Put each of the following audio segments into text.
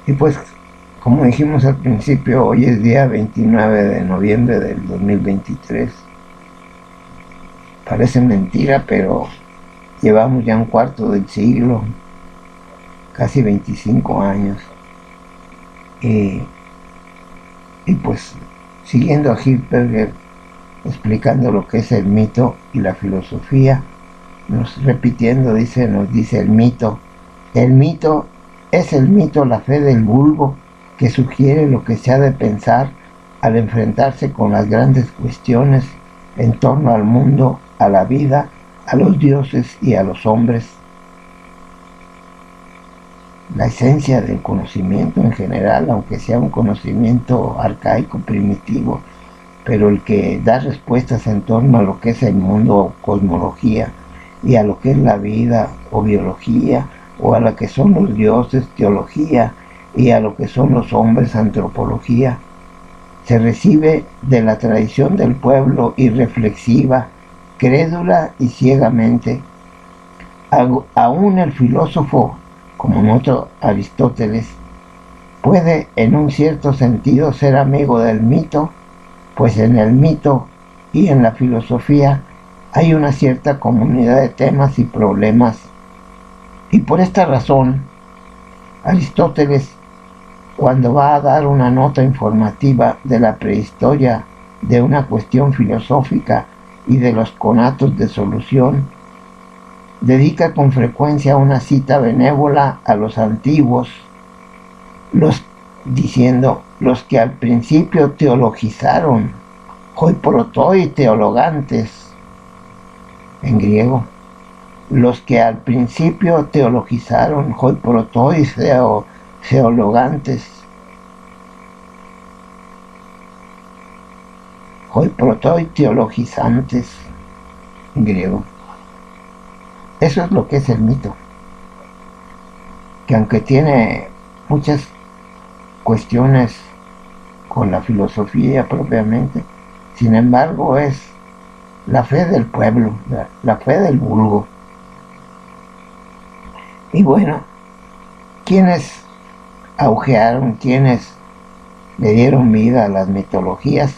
Y pues, como dijimos al principio, hoy es día 29 de noviembre del 2023. Parece mentira, pero llevamos ya un cuarto del siglo, casi 25 años. Y, y pues, siguiendo a Hilberger, explicando lo que es el mito y la filosofía, nos dice el mito. El mito es el mito, la fe del vulgo, que sugiere lo que se ha de pensar al enfrentarse con las grandes cuestiones en torno al mundo, a la vida, a los dioses y a los hombres. La esencia del conocimiento en general, aunque sea un conocimiento arcaico, primitivo, pero el que da respuestas en torno a lo que es el mundo o cosmología y a lo que es la vida o biología, o a lo que son los dioses, teología, y a lo que son los hombres, antropología, se recibe de la tradición del pueblo irreflexiva, crédula y ciegamente. Aún el filósofo, como notó Aristóteles, puede en un cierto sentido ser amigo del mito, pues en el mito y en la filosofía hay una cierta comunidad de temas y problemas. Y por esta razón, Aristóteles, cuando va a dar una nota informativa de la prehistoria de una cuestión filosófica y de los conatos de solución, dedica con frecuencia una cita benévola a los antiguos, diciendo, los que al principio teologizaron, hoi protoi teologantes, en griego, los que al principio teologizaron, hoi protoi theologantes, hoi protoi teologizantes, en griego. Eso es lo que es el mito, que aunque tiene muchas cuestiones con la filosofía propiamente, sin embargo es la fe del pueblo, la fe del vulgo. Y bueno, quienes augearon, quienes le dieron vida a las mitologías,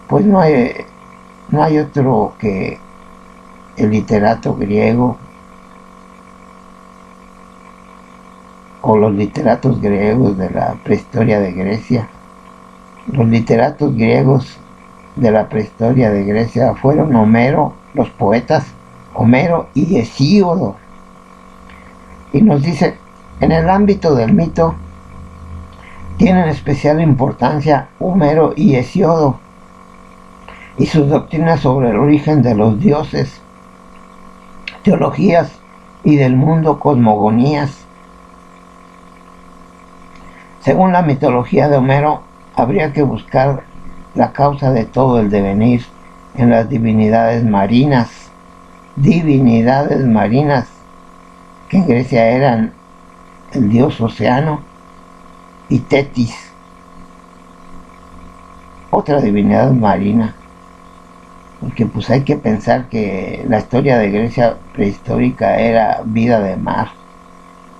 pues no hay otro que el literato griego o los literatos griegos de la prehistoria de Grecia. Los literatos griegos de la prehistoria de Grecia fueron Homero, los poetas Homero y Hesíodo. Y nos dice, en el ámbito del mito tienen especial importancia Homero y Hesíodo y sus doctrinas sobre el origen de los dioses, teologías y del mundo, cosmogonías. Según la mitología de Homero, habría que buscar la causa de todo el devenir en las divinidades marinas, que en Grecia eran el dios Océano y Tetis, otra divinidad marina, porque pues hay que pensar que la historia de Grecia prehistórica era vida de mar.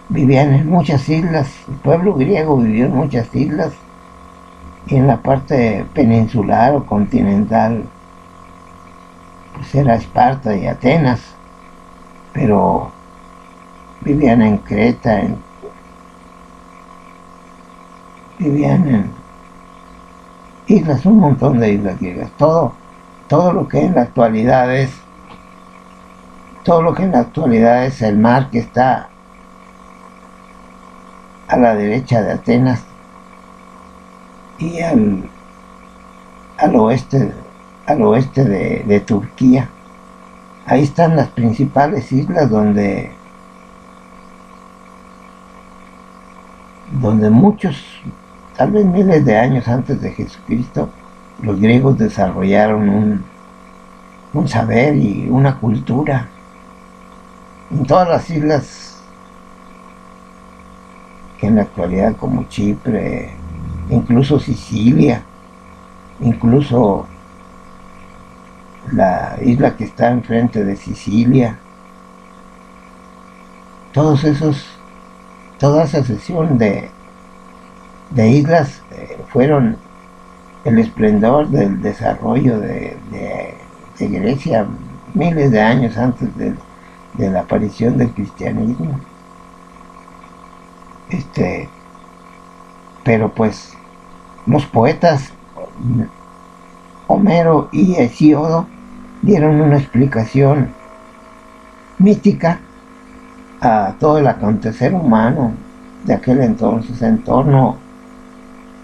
Vivían en muchas islas, el pueblo griego vivió en muchas islas, y en la parte peninsular o continental pues era Esparta y Atenas, pero vivían en Creta, vivían en islas, un montón de islas griegas. Todo lo que en la actualidad es el mar que está a la derecha de Atenas y al oeste de Turquía. Ahí están las principales islas donde muchos, tal vez miles de años antes de Jesucristo, los griegos desarrollaron un saber y una cultura. En todas las islas que en la actualidad, como Chipre, incluso Sicilia, incluso la isla que está enfrente de Sicilia, todos esos toda esa sesión de islas fueron el esplendor del desarrollo de Grecia miles de años antes de la aparición del cristianismo. Pero pues los poetas Homero y Hesíodo dieron una explicación mítica a todo el acontecer humano de aquel entonces en torno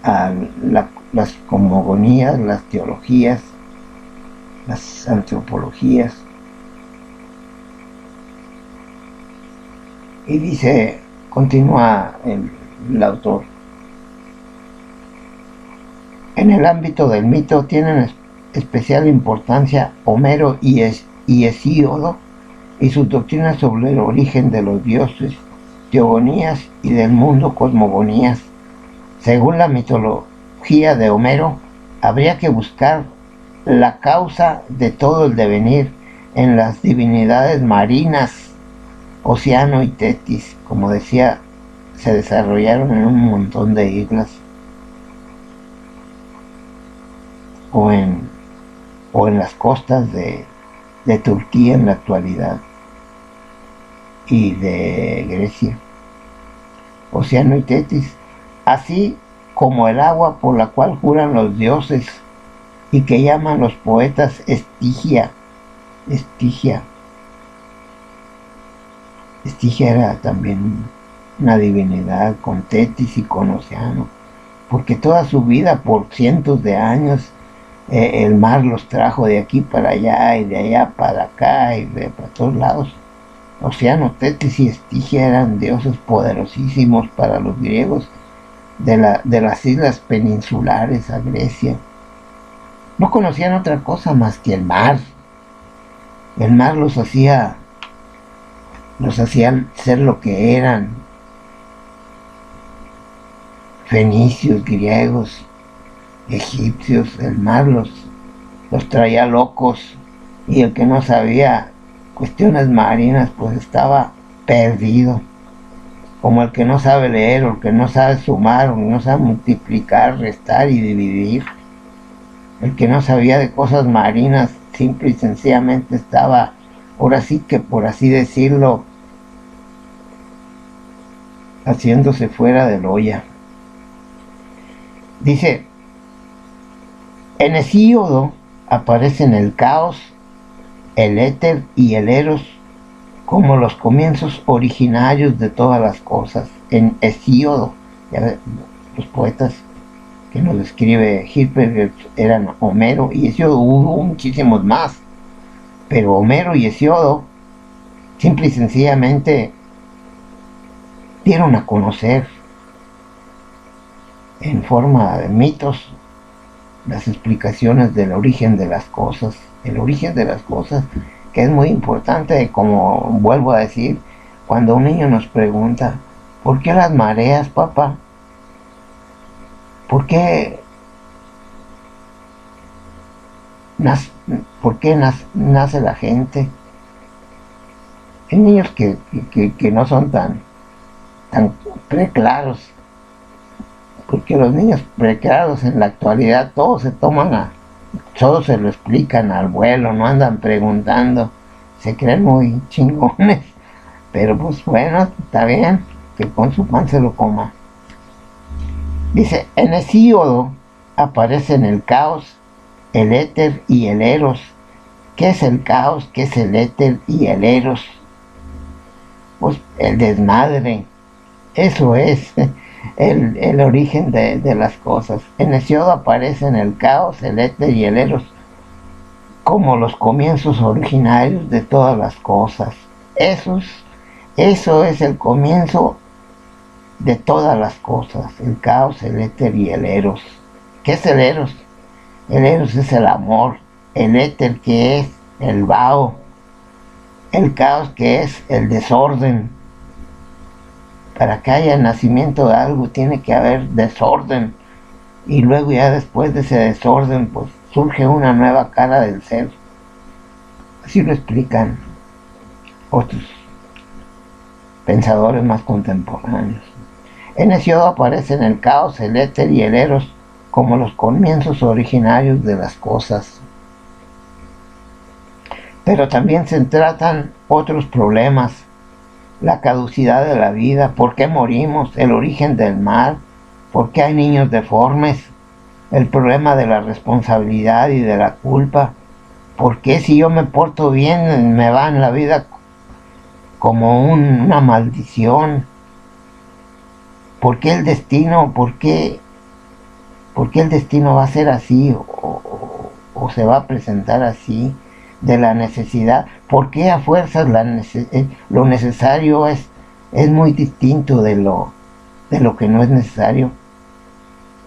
a las cosmogonías, las teologías, las antropologías. Y dice, continúa el autor, en el ámbito del mito tienen especial importancia Homero y Hesíodo y sus doctrinas sobre el origen de los dioses, teogonías y del mundo, cosmogonías. Según la mitología de Homero, habría que buscar la causa de todo el devenir en las divinidades marinas, Océano y Tetis. Como decía, se desarrollaron en un montón de islas o en las costas de Turquía en la actualidad y de Grecia, Océano y Tetis, así como el agua por la cual juran los dioses y que llaman los poetas Estigia. Estigia era también una divinidad con Tetis y con Océano, porque toda su vida, por cientos de años, el mar los trajo de aquí para allá y de allá para acá y para todos lados. Océano, Tetis y Estigia eran dioses poderosísimos para los griegos de las islas peninsulares a Grecia. No conocían otra cosa más que el mar. El mar los hacía ser lo que eran. Fenicios, griegos, egipcios, el mar los traía locos, y el que no sabía cuestiones marinas pues estaba perdido, como el que no sabe leer, o el que no sabe sumar, o el que no sabe multiplicar, restar y dividir. El que no sabía de cosas marinas simple y sencillamente estaba, ahora sí que por así decirlo, haciéndose fuera del olla. Dice, en Hesíodo aparecen el caos, el éter y el eros como los comienzos originarios de todas las cosas. En Hesíodo, ya ves, los poetas que nos describe Hilbert eran Homero y Hesíodo. Hubo muchísimos más, pero Homero y Hesíodo simple y sencillamente dieron a conocer en forma de mitos las explicaciones del origen de las cosas. El origen de las cosas, que es muy importante, como vuelvo a decir, cuando un niño nos pregunta, ¿por qué las mareas, papá? ¿Por qué nace la gente? Hay niños que no son tan preclaros, porque los niños preclaros en la actualidad todos se lo explican al vuelo, no andan preguntando, se creen muy chingones, pero pues bueno, está bien, que con su pan se lo coma. Dice, en Hesíodo aparecen el caos, el éter y el eros. ¿Qué es el caos? ¿Qué es el éter y el eros? Pues el desmadre. Eso es el origen de las cosas. En Hesíodo aparecen el caos, el éter y el eros como los comienzos originarios de todas las cosas. Eso es el comienzo de todas las cosas, el caos, el éter y el eros. ¿Qué es el eros? El eros es el amor, el éter que es el vaho, el caos que es el desorden. Para que haya nacimiento de algo tiene que haber desorden, y luego ya después de ese desorden pues surge una nueva cara del ser. Así lo explican otros pensadores más contemporáneos. En Hesiodo aparecen el caos, el éter y el eros como los comienzos originarios de las cosas. Pero también se tratan otros problemas: la caducidad de la vida, por qué morimos, el origen del mal, por qué hay niños deformes, el problema de la responsabilidad y de la culpa, por qué si yo me porto bien me va en la vida como una maldición, por qué el destino, por qué el destino va a ser así o se va a presentar así, de la necesidad, por qué a fuerzas lo necesario es muy distinto de lo que no es necesario,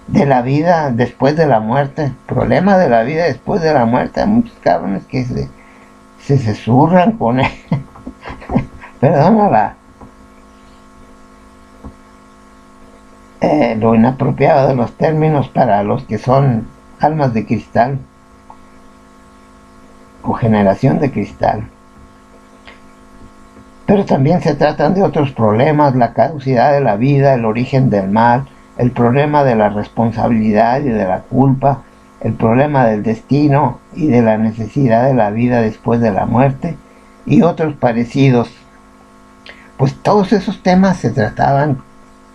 de la vida después de la muerte, problema de la vida después de la muerte. Hay muchos cabrones que se zurran con él. Perdona lo inapropiado de los términos para los que son almas de cristal o generación de cristal. Pero también se tratan de otros problemas: la caducidad de la vida, el origen del mal, el problema de la responsabilidad y de la culpa, el problema del destino y de la necesidad de la vida después de la muerte, y otros parecidos. Pues todos esos temas se trataban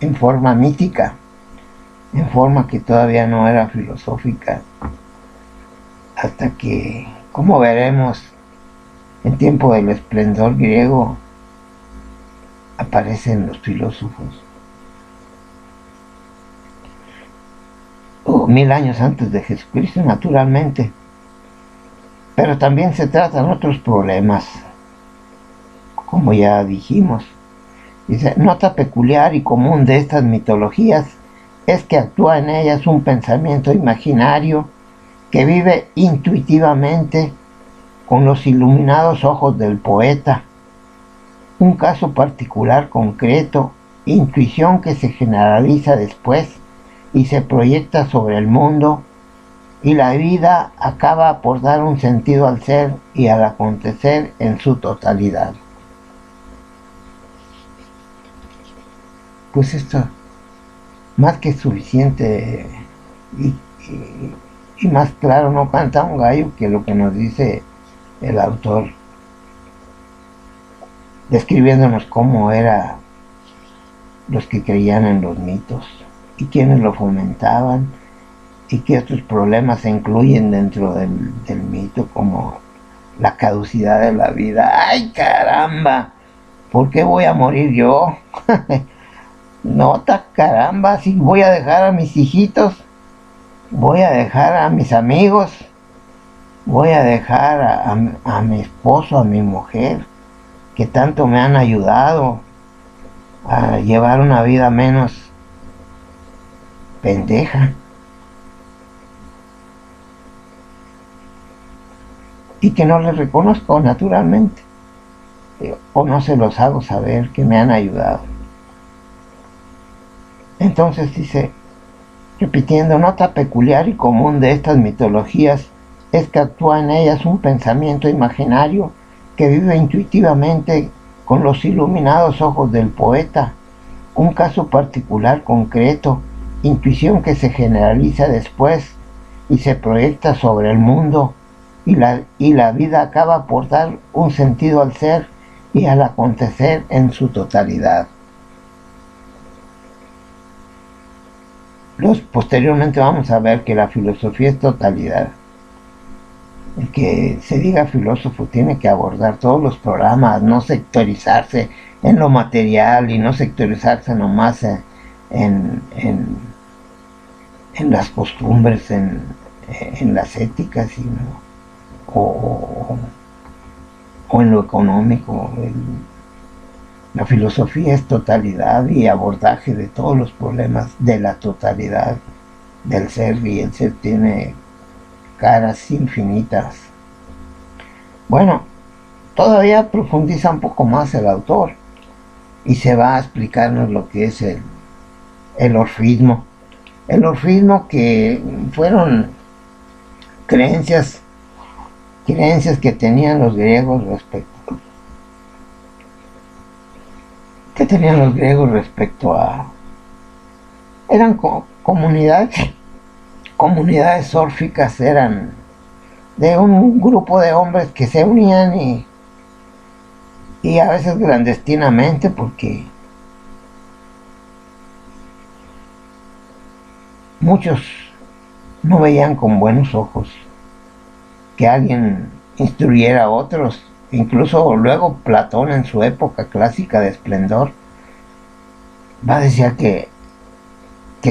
en forma mítica, en forma que todavía no era filosófica, hasta que, como veremos, en tiempo del esplendor griego aparecen los filósofos. 1000 años antes de Jesucristo, naturalmente. Pero también se tratan otros problemas, como ya dijimos. Dice: nota peculiar y común de estas mitologías es que actúa en ellas un pensamiento imaginario que vive intuitivamente con los iluminados ojos del poeta. Un caso particular concreto, intuición que se generaliza después y se proyecta sobre el mundo, y la vida acaba por dar un sentido al ser y al acontecer en su totalidad. Pues esto, más que suficiente y más claro no canta un gallo que lo que nos dice el autor, describiéndonos cómo eran los que creían en los mitos y quienes lo fomentaban, y que estos problemas se incluyen dentro del mito, como la caducidad de la vida. ¡Ay, caramba! ¿Por qué voy a morir yo? Nota, caramba, si voy a dejar a mis hijitos, voy a dejar a mis amigos, voy a dejar a mi esposo, a mi mujer, que tanto me han ayudado a llevar una vida menos pendeja, y que no les reconozco naturalmente, o no se los hago saber que me han ayudado. Entonces dice, repitiendo: nota peculiar y común de estas mitologías es que actúa en ellas un pensamiento imaginario que vive intuitivamente con los iluminados ojos del poeta. Un caso particular concreto, intuición que se generaliza después y se proyecta sobre el mundo, y la vida acaba por dar un sentido al ser y al acontecer en su totalidad. Posteriormente vamos a ver que la filosofía es totalidad. El que se diga filósofo tiene que abordar todos los programas, no sectorizarse en lo material y no sectorizarse nomás en las costumbres, en las éticas, o en lo económico. La filosofía es totalidad y abordaje de todos los problemas de la totalidad del ser, y el ser tiene caras infinitas. Bueno, todavía profundiza un poco más el autor y se va a explicarnos lo que es el orfismo. El orfismo, que fueron creencias que tenían los griegos respecto a Eran comunidades órficas, eran de un grupo de hombres que se unían y a veces clandestinamente, porque muchos no veían con buenos ojos que alguien instruyera a otros. Incluso luego Platón, en su época clásica de esplendor, va a decir que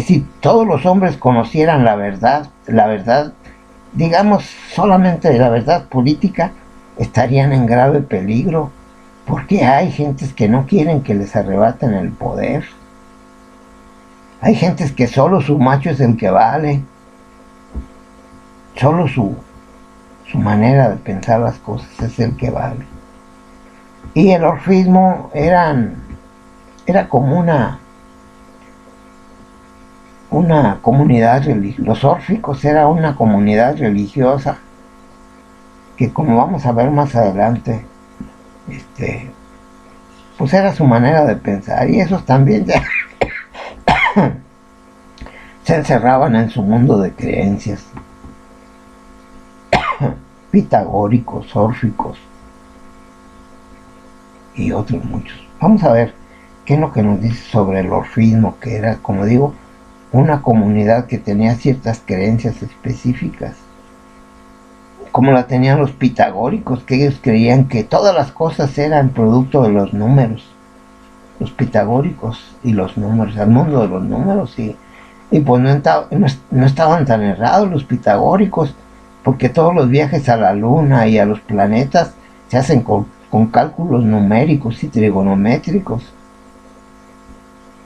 si todos los hombres conocieran la verdad, digamos solamente la verdad política, estarían en grave peligro, porque hay gentes que no quieren que les arrebaten el poder. Hay gentes que solo su macho es el que vale, solo su manera de pensar las cosas es el que vale. Y el orfismo era como una comunidad religiosa. Los órficos era una comunidad religiosa que, como vamos a ver más adelante, pues era su manera de pensar, y esos también ya se encerraban en su mundo de creencias, pitagóricos, órficos y otros muchos. Vamos a ver qué es lo que nos dice sobre el orfismo, que era, como digo, una comunidad que tenía ciertas creencias específicas, como la tenían los pitagóricos, que ellos creían que todas las cosas eran producto de los números. Los pitagóricos y los números, el mundo de los números, y pues no estaban tan errados los pitagóricos, porque todos los viajes a la luna y a los planetas se hacen con cálculos numéricos y trigonométricos.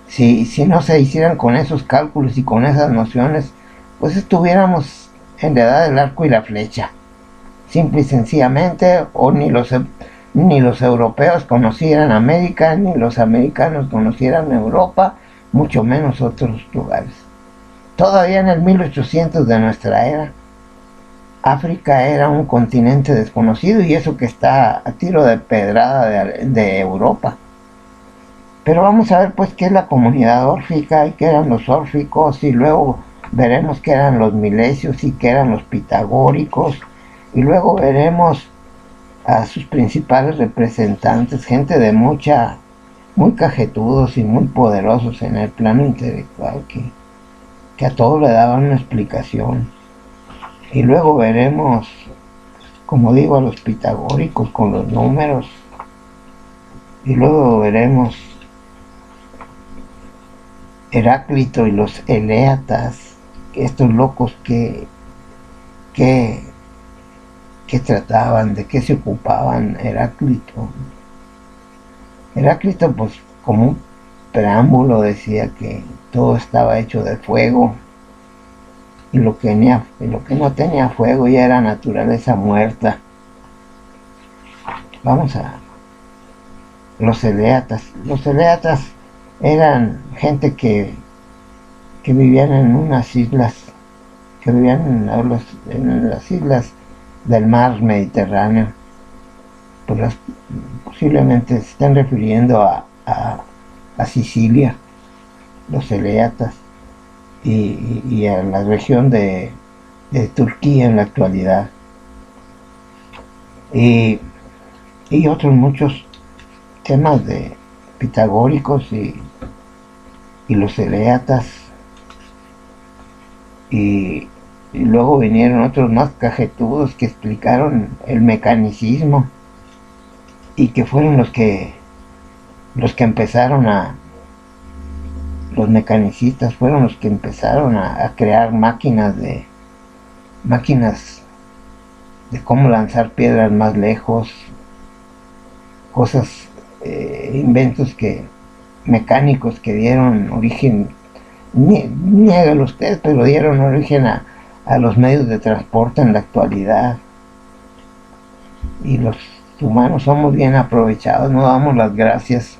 Si no se hicieran con esos cálculos y con esas nociones, pues estuviéramos en la edad del arco y la flecha, simple y sencillamente, o ni los europeos conocieran América, ni los americanos conocieran Europa, mucho menos otros lugares. Todavía en el 1800 de nuestra era, África era un continente desconocido, y eso que está a tiro de pedrada de Europa. Pero vamos a ver pues qué es la comunidad órfica y qué eran los órficos, y luego veremos qué eran los milesios y qué eran los pitagóricos, y luego veremos a sus principales representantes, gente de muy cajetudos y muy poderosos en el plano intelectual, que a todo le daban una explicación. Y luego veremos, como digo, a los pitagóricos con los números, y luego veremos Heráclito y los eleatas, estos locos que trataban, de qué se ocupaban. Heráclito, pues, como un preámbulo, decía que todo estaba hecho de fuego, y lo que no tenía fuego ya era naturaleza muerta. Vamos a los eleatas. Los eleatas eran gente que vivían en unas islas, que vivían en las islas del mar Mediterráneo. Pues posiblemente se están refiriendo a Sicilia, los eleatas, y a la región de Turquía en la actualidad, y otros muchos temas de pitagóricos y los eleatas, y luego vinieron otros más cajetudos que explicaron el mecanicismo, y que fueron los que empezaron los mecanicistas fueron los que empezaron a crear máquinas de cómo lanzar piedras más lejos, cosas, inventos mecánicos que dieron origen, niégalo usted, pero dieron origen a los medios de transporte en la actualidad. Y los humanos somos bien aprovechados, no damos las gracias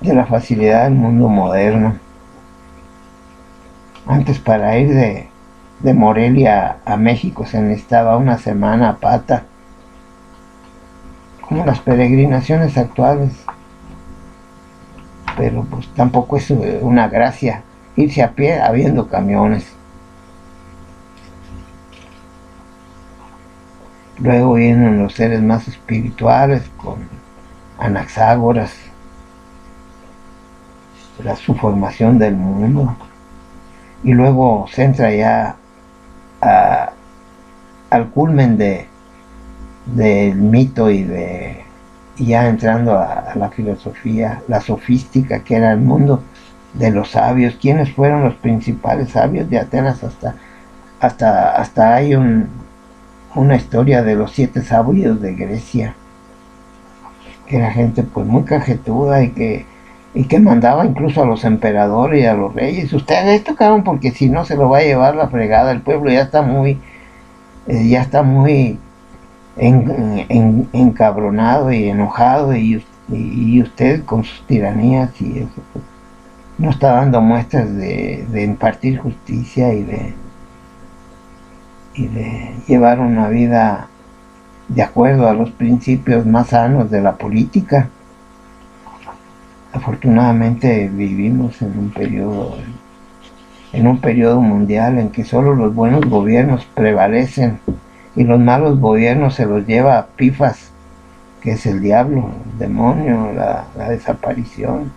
de la facilidad del mundo moderno. Antes, para ir de Morelia a México se necesitaba una semana a pata, como las peregrinaciones actuales. pero pues tampoco es una gracia irse a pie habiendo camiones. Luego vienen los seres más espirituales con Anaxágoras, su formación del mundo, y luego se entra ya al culmen del mito y ya entrando a la filosofía, la sofística, que era el mundo de los sabios. ¿Quiénes fueron los principales sabios de Atenas? Hasta hay una historia de los 7 sabios de Grecia, que era gente pues muy cajetuda y que mandaba incluso a los emperadores y a los reyes: ustedes esto, cabrón, porque si no se lo va a llevar la fregada, el pueblo ya está muy encabronado y enojado, y usted con sus tiranías y eso pues, no está dando muestras de impartir justicia y de llevar una vida de acuerdo a los principios más sanos de la política. Afortunadamente vivimos en un periodo mundial en que solo los buenos gobiernos prevalecen y los malos gobiernos se los lleva a Pifas, que es el diablo, el demonio, la desaparición,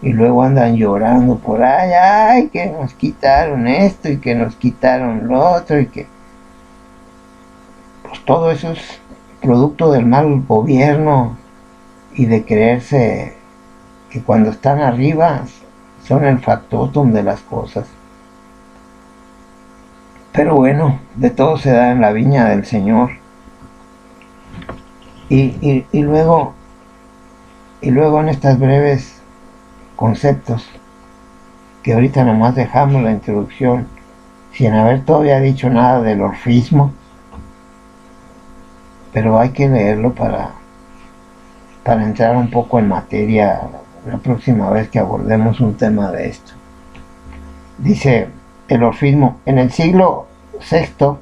y luego andan llorando por ahí: ay, que nos quitaron esto y que nos quitaron lo otro, y que pues todo eso es producto del mal gobierno y de creerse que cuando están arriba son el factotum de las cosas. Pero bueno, de todo se da en la viña del Señor. Y luego en estas breves conceptos, que ahorita nomás dejamos la introducción sin haber todavía dicho nada del orfismo, pero hay que leerlo para entrar un poco en materia la próxima vez que abordemos un tema de esto. Dice el orfismo: en el siglo VI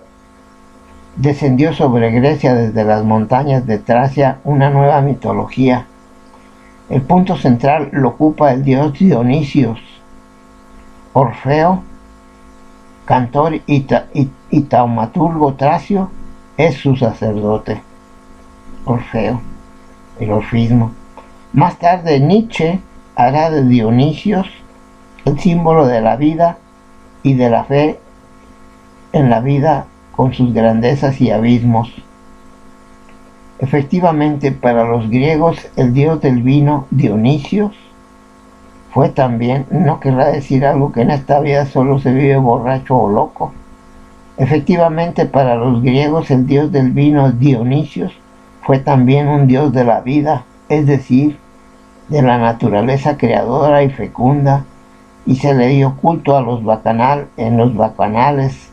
descendió sobre Grecia desde las montañas de Tracia una nueva mitología. El punto central lo ocupa el dios Dionisios. Orfeo, cantor y taumaturgo tracio, es su sacerdote. Orfeo, el orfismo. Más tarde Nietzsche hará de Dionisios el símbolo de la vida y de la fe en la vida, con sus grandezas y abismos. Efectivamente, para los griegos el dios del vino, Dionisios, fue también, no querrá decir algo que en esta vida solo se vive borracho o loco. Efectivamente, para los griegos el dios del vino, Dionisios, fue también un dios de la vida, es decir, de la naturaleza creadora y fecunda, y se le dio culto en los bacanales,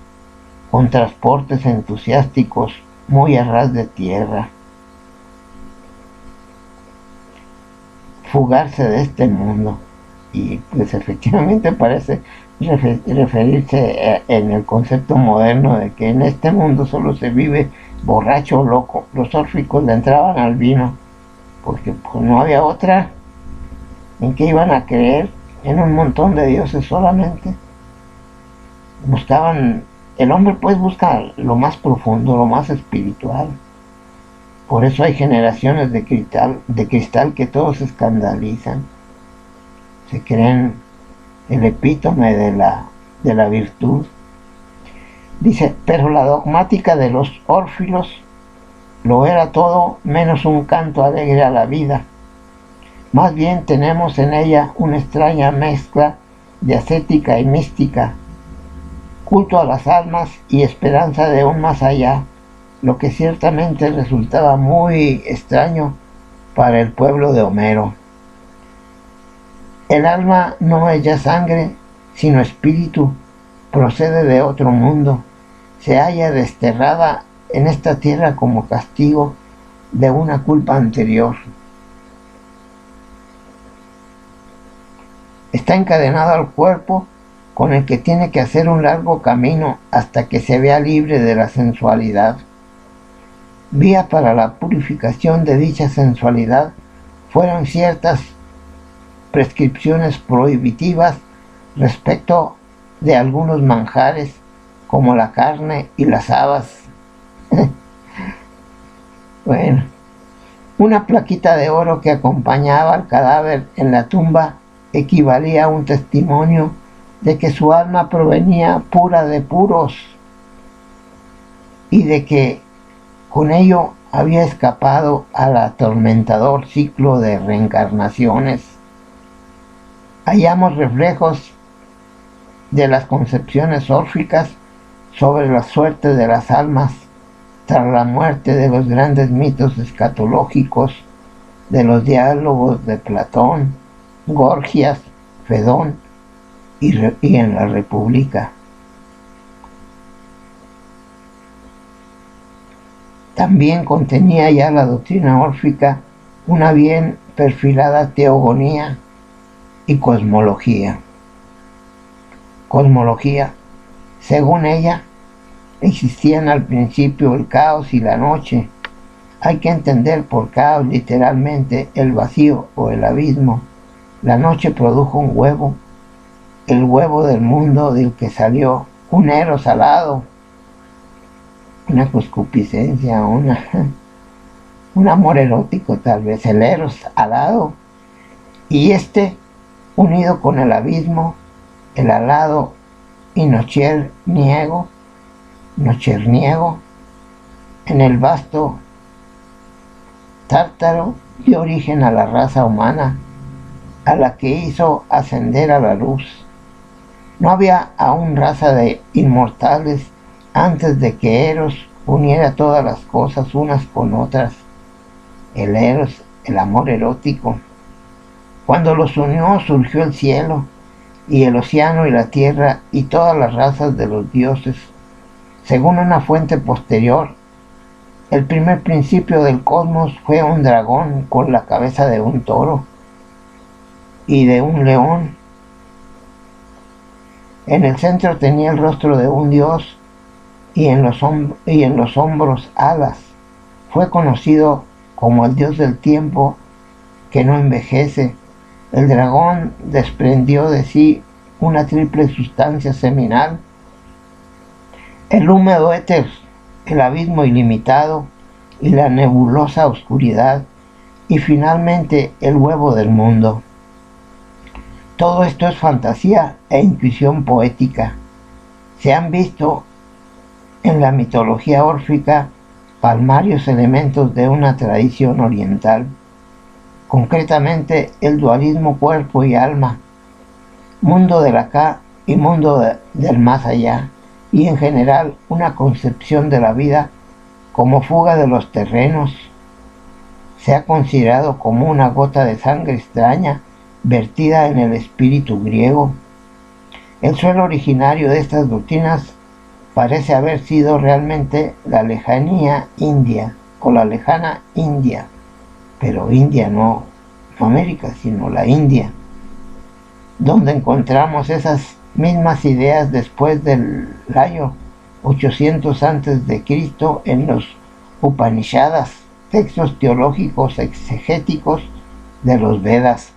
con transportes entusiásticos muy a ras de tierra. Fugarse de este mundo. Y pues efectivamente parece referirse en el concepto moderno de que en este mundo solo se vive borracho o loco. Los órficos le entraban al vino porque pues no había otra. ¿En qué iban a creer? En un montón de dioses solamente. El hombre pues busca lo más profundo, lo más espiritual. Por eso hay generaciones de cristal que todos se escandalizan. Se creen el epítome de la virtud. Dice: pero la dogmática de los órfilos lo era todo menos un canto alegre a la vida. Más bien tenemos en ella una extraña mezcla de ascética y mística, culto a las almas y esperanza de un más allá, lo que ciertamente resultaba muy extraño para el pueblo de Homero. El alma no es ya sangre, sino espíritu, procede de otro mundo, se halla desterrada en esta tierra como castigo de una culpa anterior. Está encadenado al cuerpo, con el que tiene que hacer un largo camino hasta que se vea libre de la sensualidad. Vía para la purificación de dicha sensualidad fueron ciertas prescripciones prohibitivas respecto de algunos manjares como la carne y las habas. Bueno, una plaquita de oro que acompañaba al cadáver en la tumba equivalía a un testimonio de que su alma provenía pura de puros y de que con ello había escapado al atormentador ciclo de reencarnaciones. Hallamos reflejos de las concepciones órficas sobre la suerte de las almas tras la muerte de los grandes mitos escatológicos de los diálogos de Platón, Gorgias, Fedón y en la República. También contenía ya la doctrina órfica una bien perfilada teogonía y cosmología. Cosmología, según ella, existían al principio el caos y la noche. Hay que entender por caos literalmente el vacío o el abismo. La noche produjo un huevo, el huevo del mundo del que salió un eros alado, una concupiscencia, un amor erótico tal vez, el eros alado, y unido con el abismo, el alado y nocherniego, en el vasto Tártaro dio origen a la raza humana, a la que hizo ascender a la luz. No había aún raza de inmortales antes de que Eros uniera todas las cosas unas con otras. El Eros, el amor erótico. Cuando los unió surgió el cielo, y el océano y la tierra y todas las razas de los dioses. Según una fuente posterior, el primer principio del cosmos fue un dragón con la cabeza de un toro y de un león. En el centro tenía el rostro de un dios y en los hombros alas. Fue conocido como el dios del tiempo que no envejece. El dragón desprendió de sí una triple sustancia seminal: el húmedo éter, el abismo ilimitado y la nebulosa oscuridad, y finalmente el huevo del mundo. Todo esto es fantasía e intuición poética. Se han visto en la mitología órfica palmarios elementos de una tradición oriental, concretamente el dualismo cuerpo y alma, mundo del acá y mundo del más allá, y en general una concepción de la vida como fuga de los terrenos. Se ha considerado como una gota de sangre extraña vertida en el espíritu griego. El suelo originario de estas doctrinas parece haber sido realmente la lejanía India, o la lejana India, pero India no América, sino la India, donde encontramos esas mismas ideas después del año 800 a.C. en los Upanishadas, textos teológicos exegéticos de los Vedas.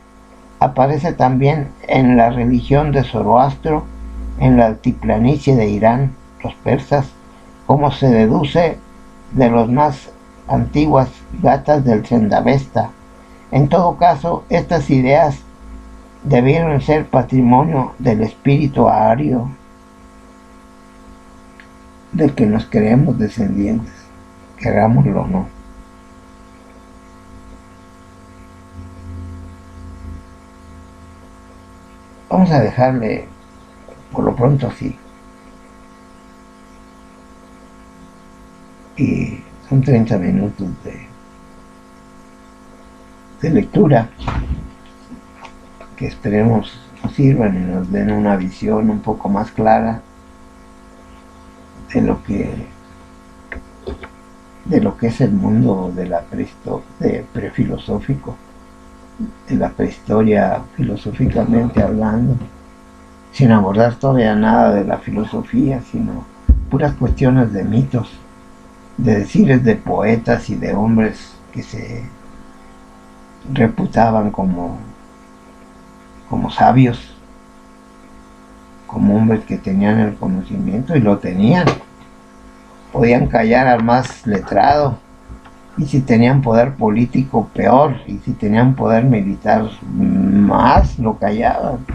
Aparece también en la religión de Zoroastro, en la altiplanicie de Irán, los persas, como se deduce de las más antiguas gatas del Zendavesta. En todo caso, estas ideas debieron ser patrimonio del espíritu ario del que nos creemos descendientes, querámoslo o no. Vamos a dejarle por lo pronto así. Y son 30 minutos de lectura que esperemos nos sirvan y nos den una visión un poco más clara de lo que es el mundo de prefilosófico, de la prehistoria filosóficamente hablando, sin abordar todavía nada de la filosofía, sino puras cuestiones de mitos, de decires de poetas y de hombres que se reputaban como como sabios, como hombres que tenían el conocimiento y lo tenían. Podían callar al más letrado, y si tenían poder político peor, y si tenían poder militar más, lo callaban.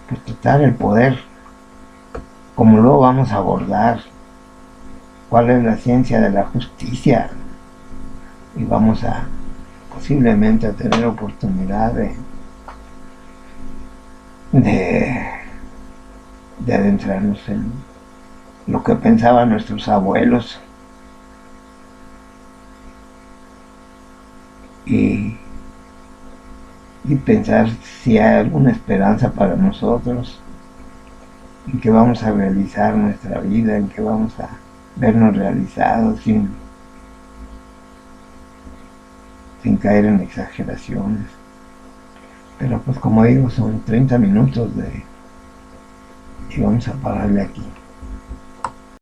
Pues total, el poder, como luego vamos a abordar cuál es la ciencia de la justicia, y vamos a posiblemente a tener oportunidad de, de adentrarnos en lo que pensaban nuestros abuelos y, y pensar si hay alguna esperanza para nosotros, en que vamos a realizar nuestra vida, en que vamos a vernos realizados sin caer en exageraciones. Pero pues como digo, son 30 minutos y vamos a pararle aquí.